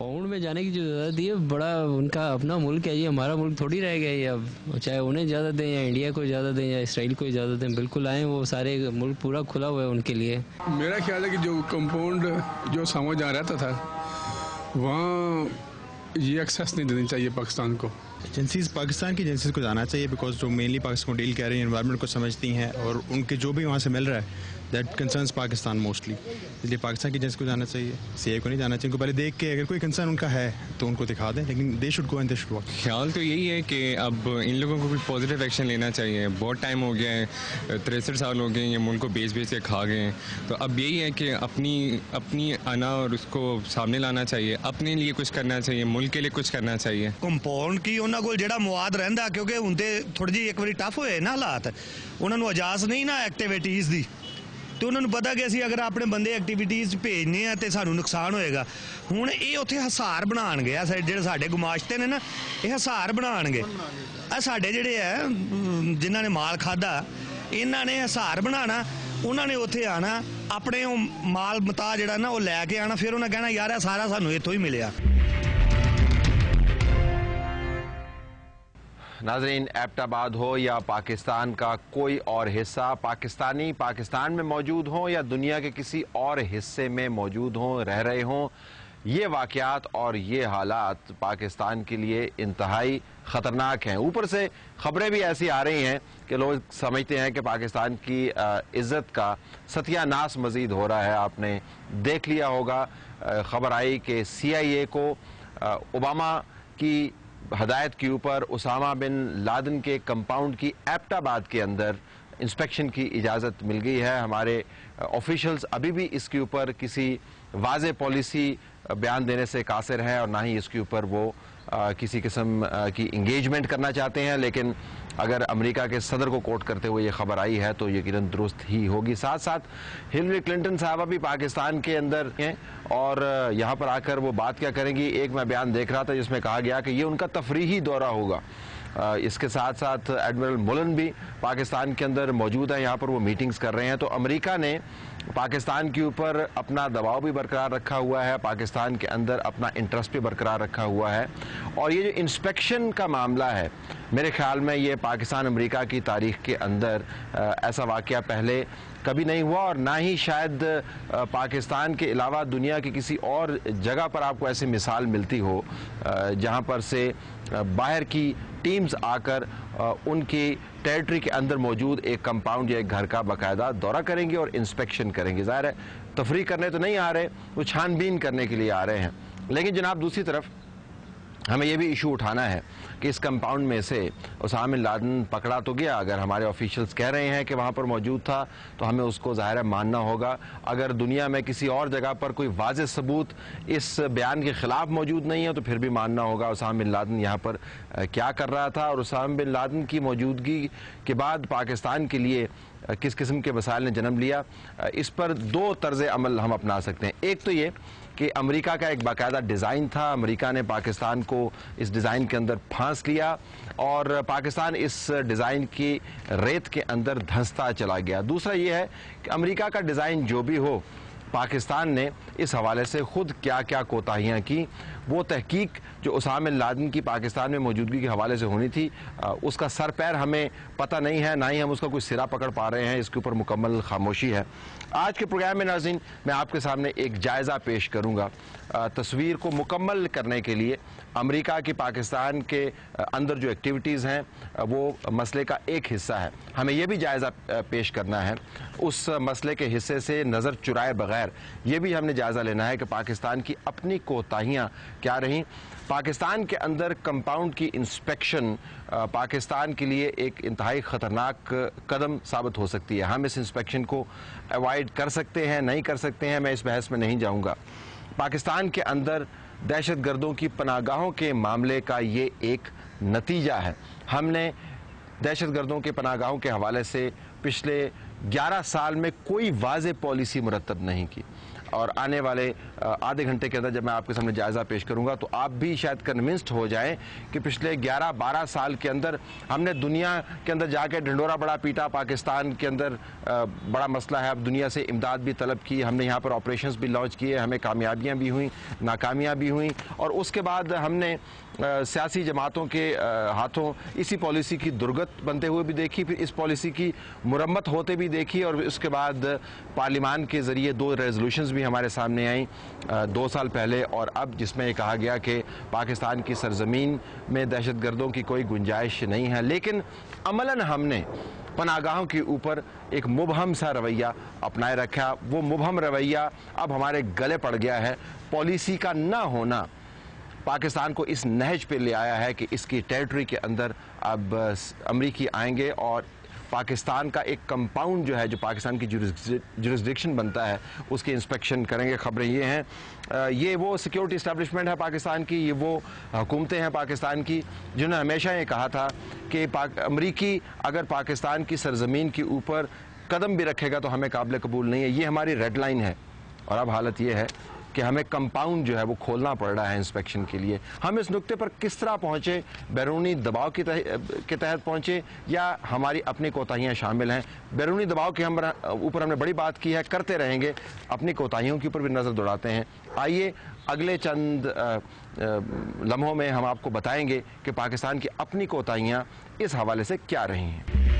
Compound में जाने की जो ज़रूरत है, बड़ा उनका अपना मुल्क है, ये हमारा मुल्क थोड़ी रह गया ये अब। चाहे उन्हें इजाज़त दें या इंडिया को इजाज़त दें या इसराइल को इजाज़त दें, बिल्कुल आएँ, वो सारे मुल्क पूरा खुला हुआ है उनके लिए। मेरा ख्याल है कि जो कंपाउंड जो सामा जहाँ रहता था वहाँ ये एक्सेस नहीं देनी चाहिए पाकिस्तान को। एजेंसीज पाकिस्तान की एजेंसीज को जाना चाहिए, बिकॉज जो मेनली पाकिस्तान को डील कर रही हैं, एनवायरनमेंट को समझती हैं, और उनके जो भी वहाँ से मिल रहा है दैट कंसर्न्स पाकिस्तान मोस्टली, इसलिए पाकिस्तान की एजेंसी को जाना चाहिए, सीआईए को नहीं जाना चाहिए। उनको पहले देख के अगर कोई कंसर्न उनका है तो उनको दिखा दें, लेकिन they should go and they should work. ख्याल तो यही है कि अब इन लोगों को कुछ पॉजिटिव एक्शन लेना चाहिए। बहुत टाइम हो गया है, 63 साल हो गए ये मुल्क को बेच के खा गए हैं, तो अब यही है कि अपनी अना और उसको सामने लाना चाहिए, अपने लिए कुछ करना चाहिए, मुल्क के लिए कुछ करना चाहिए। कंपाउंड की उन्होंने को ਜਿਹੜਾ ਮੁਆਦ ਰਹਿੰਦਾ, ਕਿਉਂਕਿ ਹੁੰਦੇ ਥੋੜੀ ਜਿਹੀ ਇੱਕ ਵਾਰੀ ਟਫ ਹੋਏ ਨਾ ਹਾਲਾਤ, ਉਹਨਾਂ ਨੂੰ ਇਜਾਜ਼ਤ ਨਹੀਂ ਨਾ ਐਕਟੀਵਿਟੀਜ਼ ਦੀ, ਤੇ ਉਹਨਾਂ ਨੂੰ ਪਤਾ ਕਿ ਅਸੀਂ ਅਗਰ ਆਪਣੇ ਬੰਦੇ ਐਕਟੀਵਿਟੀਜ਼ ਭੇਜਨੇ ਆ ਤੇ ਸਾਨੂੰ ਨੁਕਸਾਨ ਹੋਏਗਾ। ਹੁਣ ਇਹ ਉੱਥੇ ਹਸਾਰ ਬਣਾਉਣਗੇ, ਆ ਜਿਹੜੇ ਸਾਡੇ ਗੁਮਾਸ਼ਤੇ ਨੇ ਨਾ, ਇਹ ਹਸਾਰ ਬਣਾਉਣਗੇ। ਆ ਸਾਡੇ ਜਿਹੜੇ ਆ ਜਿਨ੍ਹਾਂ ਨੇ ਮਾਲ ਖਾਦਾ, ਇਹਨਾਂ ਨੇ ਹਸਾਰ ਬਣਾਉਣਾ, ਉਹਨਾਂ ਨੇ ਉੱਥੇ ਆਣਾ, ਆਪਣੇ ਉਹ ਮਾਲ ਮਤਾ ਜਿਹੜਾ ਨਾ ਉਹ ਲੈ ਕੇ ਆਣਾ, ਫਿਰ ਉਹਨਾਂ ਕਹਿਣਾ ਯਾਰ ਇਹ ਸਾਰਾ ਸਾਨੂੰ ਇੱਥੋਂ ਹੀ ਮਿਲਿਆ। नाज़रीन, एबटाबाद हो या पाकिस्तान का कोई और हिस्सा, पाकिस्तानी पाकिस्तान में मौजूद हों या दुनिया के किसी और हिस्से में मौजूद हों, रह रहे हों, ये वाक़यात और ये हालात पाकिस्तान के लिए इंतहाई ख़तरनाक हैं। ऊपर से ख़बरें भी ऐसी आ रही हैं कि लोग समझते हैं कि पाकिस्तान की इज़्ज़त का सत्यानाश मज़ीद हो रहा है। आपने देख लिया होगा, ख़बर आई कि CIA को ओबामा की हदायत के ऊपर उसामा बिन लादन के कंपाउंड की एबटाबाद के अंदर इंस्पेक्शन की इजाज़त मिल गई है। हमारे ऑफिशियल्स अभी भी इसके ऊपर किसी वाज़े पॉलिसी बयान देने से कासिर हैं और ना ही इसके ऊपर वो किसी किस्म की इंगेजमेंट करना चाहते हैं, लेकिन अगर अमेरिका के सदर को कोट करते हुए ये खबर आई है तो यकीनन दुरुस्त ही होगी। साथ साथ हिलरी क्लिंटन साहबा भी पाकिस्तान के अंदर हैं और यहाँ पर आकर वो बात क्या करेंगी। एक मैं बयान देख रहा था जिसमें कहा गया कि ये उनका तफरीही दौरा होगा। इसके साथ साथ एडमिरल मुलन भी पाकिस्तान के अंदर मौजूद हैं, यहाँ पर वो मीटिंग्स कर रहे हैं। तो अमेरिका ने पाकिस्तान के ऊपर अपना दबाव भी बरकरार रखा हुआ है, पाकिस्तान के अंदर अपना इंटरेस्ट भी बरकरार रखा हुआ है। और ये जो इंस्पेक्शन का मामला है, मेरे ख्याल में ये पाकिस्तान अमेरिका की तारीख के अंदर ऐसा वाक़या पहले कभी नहीं हुआ और ना ही शायद पाकिस्तान के अलावा दुनिया की किसी और जगह पर आपको ऐसी मिसाल मिलती हो जहाँ पर से बाहर की टीम्स आकर उनकी टेरिटरी के अंदर मौजूद एक कंपाउंड या एक घर का बाकायदा दौरा करेंगे और इंस्पेक्शन करेंगे। ज़ाहिर है तफरीक करने तो नहीं आ रहे, वो छानबीन करने के लिए आ रहे हैं। लेकिन जनाब दूसरी तरफ हमें यह भी इशू उठाना है कि इस कंपाउंड में से उसामा बिन लादन पकड़ा तो गया, अगर हमारे ऑफिशियल्स कह रहे हैं कि वहाँ पर मौजूद था तो हमें उसको ज़ाहिर है मानना होगा। अगर दुनिया में किसी और जगह पर कोई वाज़ेह सबूत इस बयान के ख़िलाफ़ मौजूद नहीं है तो फिर भी मानना होगा उसामा बिन लादन यहाँ पर क्या कर रहा था और उसामा बिन लादन की मौजूदगी के बाद पाकिस्तान के लिए किस किस्म के वसाइल ने जन्म लिया। इस पर दो तर्ज़ अमल हम अपना सकते हैं। एक तो ये कि अमेरिका का एक बाकायदा डिज़ाइन था, अमेरिका ने पाकिस्तान को इस डिज़ाइन के अंदर फांस लिया और पाकिस्तान इस डिज़ाइन की रेत के अंदर धंसता चला गया। दूसरा ये है कि अमेरिका का डिज़ाइन जो भी हो, पाकिस्तान ने इस हवाले से ख़ुद क्या क्या कोताहियाँ की, वो तहकीक जो उसामा बिन लादन की पाकिस्तान में मौजूदगी के हवाले से होनी थी उसका सर पैर हमें पता नहीं है, ना ही हम उसका कोई सिरा पकड़ पा रहे हैं। इसके ऊपर मुकम्मल खामोशी है। आज के प्रोग्राम में नाज़रीन मैं आपके सामने एक जायज़ा पेश करूँगा तस्वीर को मुकम्मल करने के लिए। अमेरिका की पाकिस्तान के अंदर जो एक्टिविटीज़ हैं वो मसले का एक हिस्सा है। हमें यह भी जायज़ा पेश करना है उस मसले के हिस्से से नज़र चुराए बगैर ये भी हमने जायज़ा लेना है कि पाकिस्तान की अपनी कोताहियाँ क्या रहीं। पाकिस्तान के अंदर कंपाउंड की इंस्पेक्शन पाकिस्तान के लिए एक इंतहाई ख़तरनाक कदम साबित हो सकती है। हम इस इंस्पेक्शन को अवॉइड कर सकते हैं, नहीं कर सकते हैं, मैं इस बहस में नहीं जाऊँगा। पाकिस्तान के अंदर दहशत गर्दों की पनाहगाहों के मामले का ये एक नतीजा है। हमने दहशत गर्दों के पनाहगाहों के हवाले से पिछले 11 साल में कोई वाज़ेह पॉलिसी मुरतब नहीं की। और आने वाले आधे घंटे के अंदर जब मैं आपके सामने जायज़ा पेश करूंगा तो आप भी शायद कन्विंस्ड हो जाएं कि पिछले 11-12 साल के अंदर हमने दुनिया के अंदर जाके ढिंडोरा बड़ा पीटा, पाकिस्तान के अंदर बड़ा मसला है, अब दुनिया से इमदाद भी तलब की, हमने यहाँ पर ऑपरेशंस भी लॉन्च किए, हमें कामयाबियाँ भी हुई, नाकामियाँ भी हुई, और उसके बाद हमने सियासी जमातों के हाथों इसी पॉलिसी की दुर्गत बनते हुए भी देखी, फिर इस पॉलिसी की मुरम्मत होते भी देखी, और उसके बाद पार्लिमान के ज़रिए 2 रेजोल्यूशंस भी हमारे सामने आई 2 साल पहले और अब, जिसमें ये कहा गया कि पाकिस्तान की सरजमीन में दहशतगर्दों की कोई गुंजाइश नहीं है। लेकिन अमलन हमने पनागाहों के ऊपर एक मुबहम सा रवैया अपनाए रखा। वो मुबहम रवैया अब हमारे गले पड़ गया है। पॉलिसी का ना होना पाकिस्तान को इस नहज पे ले आया है कि इसकी टेरिटरी के अंदर अब अमरीकी आएंगे और पाकिस्तान का एक कंपाउंड जो है, जो पाकिस्तान की जुरिस्डिक्शन बनता है, उसकी इंस्पेक्शन करेंगे। खबरें ये हैं, ये वो सिक्योरिटी इस्टेब्लिशमेंट है पाकिस्तान की, ये वो हुकूमतें हैं पाकिस्तान की जिन्होंने हमेशा ये कहा था कि अमरीकी अगर पाकिस्तान की सरजमीन के ऊपर कदम भी रखेगा तो हमें काबिल कबूल नहीं है। ये हमारी रेड लाइन है, और अब हालत ये है कि हमें कंपाउंड जो है वो खोलना पड़ रहा है इंस्पेक्शन के लिए। हम इस नुक्ते पर किस तरह पहुँचे, बैरूनी दबाव के तहत पहुँचे या हमारी अपनी कोताहियाँ शामिल हैं? बैरूनी दबाव के ऊपर हमने बड़ी बात की है, करते रहेंगे, अपनी कोताहियों के ऊपर भी नज़र दौड़ाते हैं। आइए अगले चंद लम्हों में हम आपको बताएंगे कि पाकिस्तान की अपनी कोताहियाँ इस हवाले से क्या रही हैं।